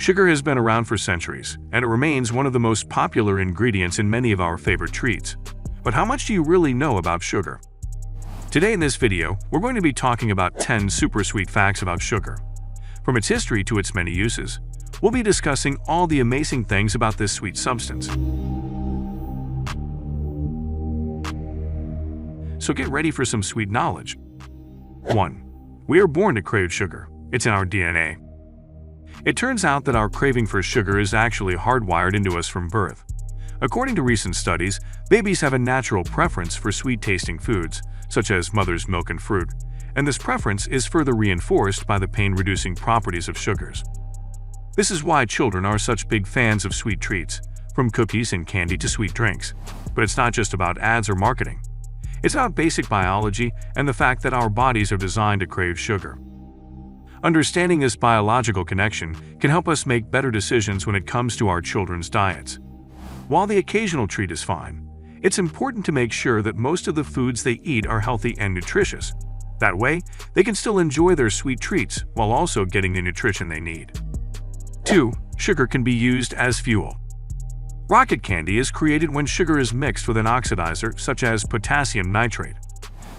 Sugar has been around for centuries, and it remains one of the most popular ingredients in many of our favorite treats. But how much do you really know about sugar? Today in this video, we're going to be talking about 10 super sweet facts about sugar. From its history to its many uses, we'll be discussing all the amazing things about this sweet substance. So get ready for some sweet knowledge. 1. We are born to crave sugar. It's in our DNA. It turns out that our craving for sugar is actually hardwired into us from birth. According to recent studies, babies have a natural preference for sweet-tasting foods, such as mother's milk and fruit, and this preference is further reinforced by the pain-reducing properties of sugars. This is why children are such big fans of sweet treats, from cookies and candy to sweet drinks. But it's not just about ads or marketing. It's about basic biology and the fact that our bodies are designed to crave sugar. Understanding this biological connection can help us make better decisions when it comes to our children's diets. While the occasional treat is fine, it's important to make sure that most of the foods they eat are healthy and nutritious. That way, they can still enjoy their sweet treats while also getting the nutrition they need. 2. Sugar can be used as fuel. Rocket candy is created when sugar is mixed with an oxidizer such as potassium nitrate.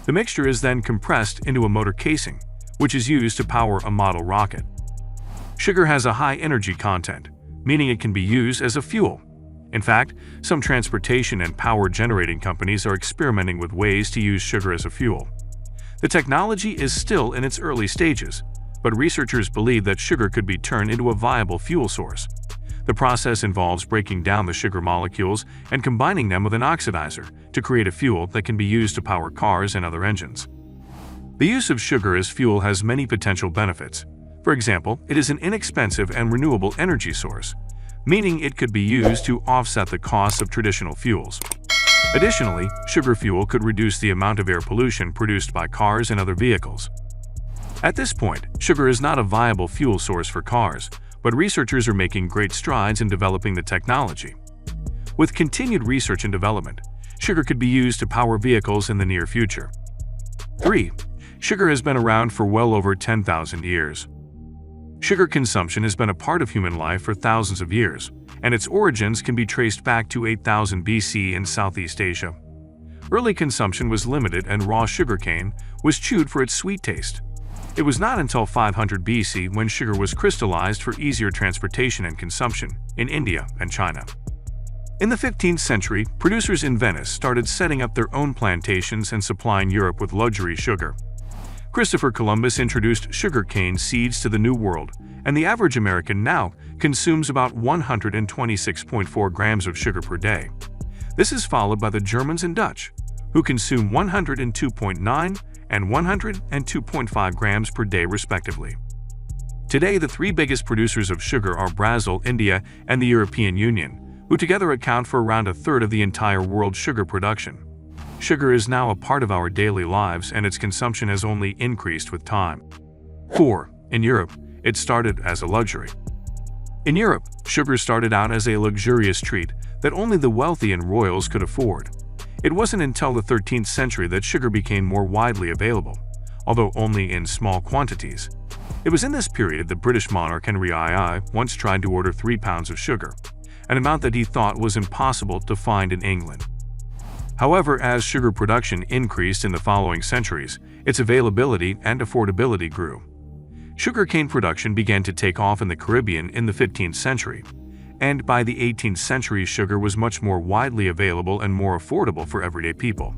The mixture is then compressed into a motor casing, which is used to power a model rocket. Sugar has a high energy content, meaning it can be used as a fuel. In fact, some transportation and power generating companies are experimenting with ways to use sugar as a fuel. The technology is still in its early stages, but researchers believe that sugar could be turned into a viable fuel source. The process involves breaking down the sugar molecules and combining them with an oxidizer to create a fuel that can be used to power cars and other engines. The use of sugar as fuel has many potential benefits. For example, it is an inexpensive and renewable energy source, meaning it could be used to offset the costs of traditional fuels. Additionally, sugar fuel could reduce the amount of air pollution produced by cars and other vehicles. At this point, sugar is not a viable fuel source for cars, but researchers are making great strides in developing the technology. With continued research and development, sugar could be used to power vehicles in the near future. 3. Sugar has been around for well over 10,000 years. Sugar consumption has been a part of human life for thousands of years, and its origins can be traced back to 8000 BC in Southeast Asia. Early consumption was limited and raw sugarcane was chewed for its sweet taste. It was not until 500 BC when sugar was crystallized for easier transportation and consumption in India and China. In the 15th century, producers in Venice started setting up their own plantations and supplying Europe with luxury sugar. Christopher Columbus introduced sugarcane seeds to the New World, and the average American now consumes about 126.4 grams of sugar per day. This is followed by the Germans and Dutch, who consume 102.9 and 102.5 grams per day respectively. Today, the three biggest producers of sugar are Brazil, India, and the European Union, who together account for around a third of the entire world's sugar production. Sugar is now a part of our daily lives, and its consumption has only increased with time. 4. In Europe, it started as a luxury. In Europe, sugar started out as a luxurious treat that only the wealthy and royals could afford. It wasn't until the 13th century that sugar became more widely available, although only in small quantities. It was in this period that British monarch Henry II once tried to order 3 pounds of sugar, an amount that he thought was impossible to find in England. However, as sugar production increased in the following centuries, its availability and affordability grew. Sugarcane production began to take off in the Caribbean in the 15th century, and by the 18th century, sugar was much more widely available and more affordable for everyday people.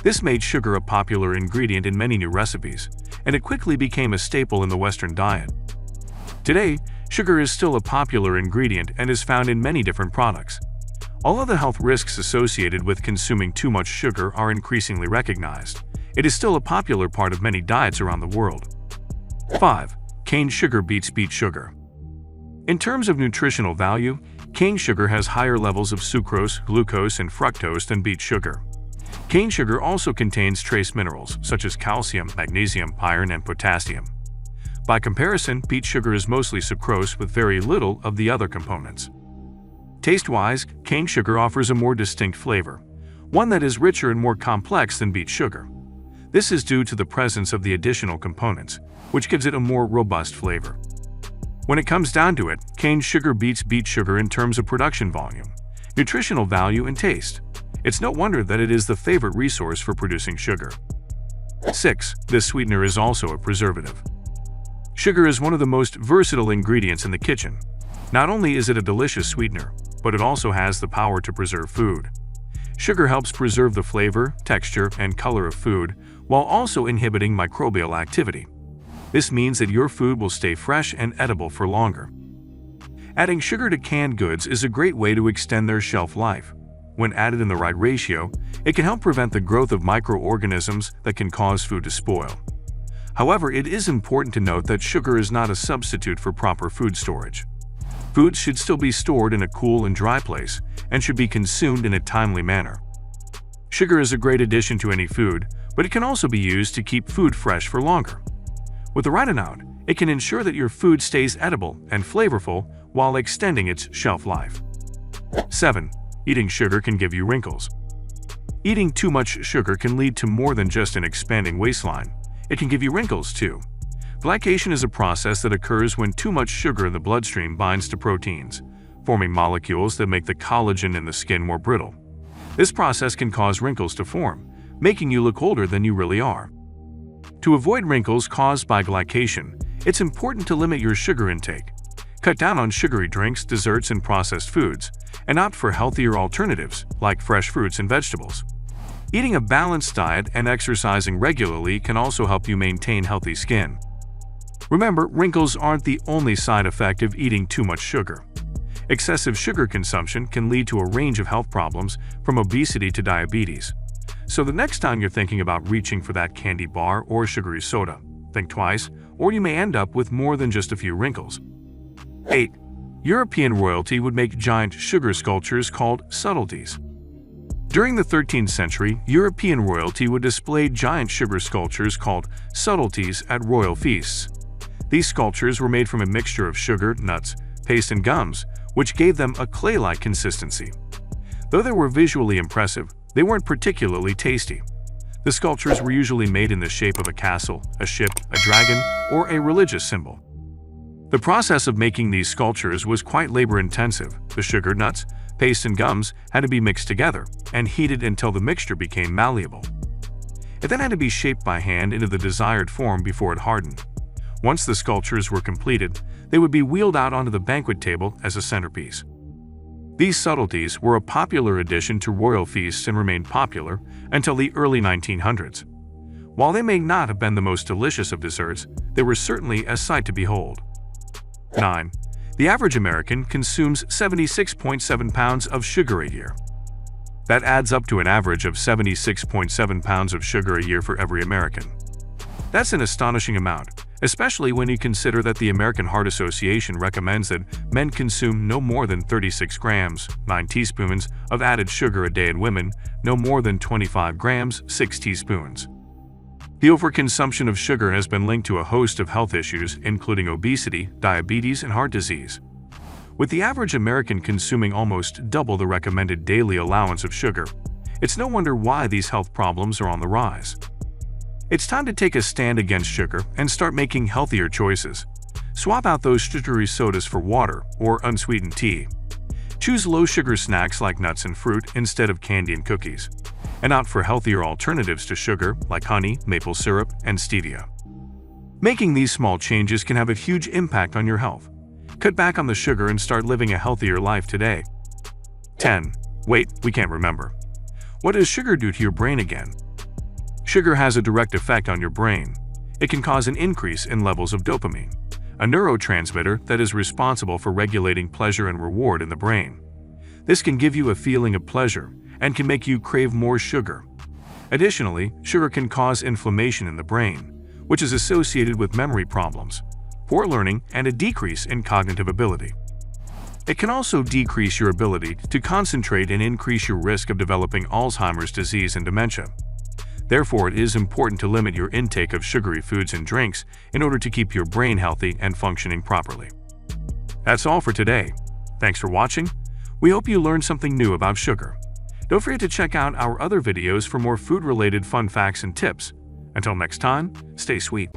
This made sugar a popular ingredient in many new recipes, and it quickly became a staple in the Western diet. Today, sugar is still a popular ingredient and is found in many different products. Although the health risks associated with consuming too much sugar are increasingly recognized, it is still a popular part of many diets around the world. 5. Cane sugar beats beet sugar. In terms of nutritional value, cane sugar has higher levels of sucrose, glucose, and fructose than beet sugar. Cane sugar also contains trace minerals such as calcium, magnesium, iron, and potassium. By comparison, beet sugar is mostly sucrose with very little of the other components. Taste-wise, cane sugar offers a more distinct flavor, one that is richer and more complex than beet sugar. This is due to the presence of the additional components, which gives it a more robust flavor. When it comes down to it, cane sugar beats beet sugar in terms of production volume, nutritional value, and taste. It's no wonder that it is the favorite resource for producing sugar. 6. This sweetener is also a preservative. Sugar is one of the most versatile ingredients in the kitchen. Not only is it a delicious sweetener, but it also has the power to preserve food. Sugar helps preserve the flavor, texture, and color of food, while also inhibiting microbial activity. This means that your food will stay fresh and edible for longer. Adding sugar to canned goods is a great way to extend their shelf life. When added in the right ratio, it can help prevent the growth of microorganisms that can cause food to spoil. However, it is important to note that sugar is not a substitute for proper food storage. Foods should still be stored in a cool and dry place and should be consumed in a timely manner. Sugar is a great addition to any food, but it can also be used to keep food fresh for longer. With the right amount, it can ensure that your food stays edible and flavorful while extending its shelf life. 7. Eating sugar can give you wrinkles. Eating too much sugar can lead to more than just an expanding waistline. It can give you wrinkles too. Glycation is a process that occurs when too much sugar in the bloodstream binds to proteins, forming molecules that make the collagen in the skin more brittle. This process can cause wrinkles to form, making you look older than you really are. To avoid wrinkles caused by glycation, it's important to limit your sugar intake. Cut down on sugary drinks, desserts, and processed foods, and opt for healthier alternatives like fresh fruits and vegetables. Eating a balanced diet and exercising regularly can also help you maintain healthy skin. Remember, wrinkles aren't the only side effect of eating too much sugar. Excessive sugar consumption can lead to a range of health problems, from obesity to diabetes. So the next time you're thinking about reaching for that candy bar or sugary soda, think twice, or you may end up with more than just a few wrinkles. 8. European royalty would make giant sugar sculptures called subtleties. During the 13th century, European royalty would display giant sugar sculptures called subtleties at royal feasts. These sculptures were made from a mixture of sugar, nuts, paste, and gums, which gave them a clay-like consistency. Though they were visually impressive, they weren't particularly tasty. The sculptures were usually made in the shape of a castle, a ship, a dragon, or a religious symbol. The process of making these sculptures was quite labor-intensive. The sugar, nuts, paste, and gums had to be mixed together and heated until the mixture became malleable. It then had to be shaped by hand into the desired form before it hardened. Once the sculptures were completed, they would be wheeled out onto the banquet table as a centerpiece. These subtleties were a popular addition to royal feasts and remained popular until the early 1900s. While they may not have been the most delicious of desserts, they were certainly a sight to behold. 9. The average American consumes 76.7 pounds of sugar a year. That adds up to an average of 76.7 pounds of sugar a year for every American. That's an astonishing amount, especially when you consider that the American Heart Association recommends that men consume no more than 36 grams, 9 teaspoons, of added sugar a day, and women no more than 25 grams, 6 teaspoons. The overconsumption of sugar has been linked to a host of health issues, including obesity, diabetes, and heart disease. With the average American consuming almost double the recommended daily allowance of sugar, it's no wonder why these health problems are on the rise. It's time to take a stand against sugar and start making healthier choices. Swap out those sugary sodas for water or unsweetened tea. Choose low-sugar snacks like nuts and fruit instead of candy and cookies, and opt for healthier alternatives to sugar like honey, maple syrup, and stevia. Making these small changes can have a huge impact on your health. Cut back on the sugar and start living a healthier life today. 10. Wait, we can't remember. What does sugar do to your brain again? Sugar has a direct effect on your brain. It can cause an increase in levels of dopamine, a neurotransmitter that is responsible for regulating pleasure and reward in the brain. This can give you a feeling of pleasure and can make you crave more sugar. Additionally, sugar can cause inflammation in the brain, which is associated with memory problems, poor learning, and a decrease in cognitive ability. It can also decrease your ability to concentrate and increase your risk of developing Alzheimer's disease and dementia. Therefore, it is important to limit your intake of sugary foods and drinks in order to keep your brain healthy and functioning properly. That's all for today. Thanks for watching. We hope you learned something new about sugar. Don't forget to check out our other videos for more food-related fun facts and tips. Until next time, stay sweet.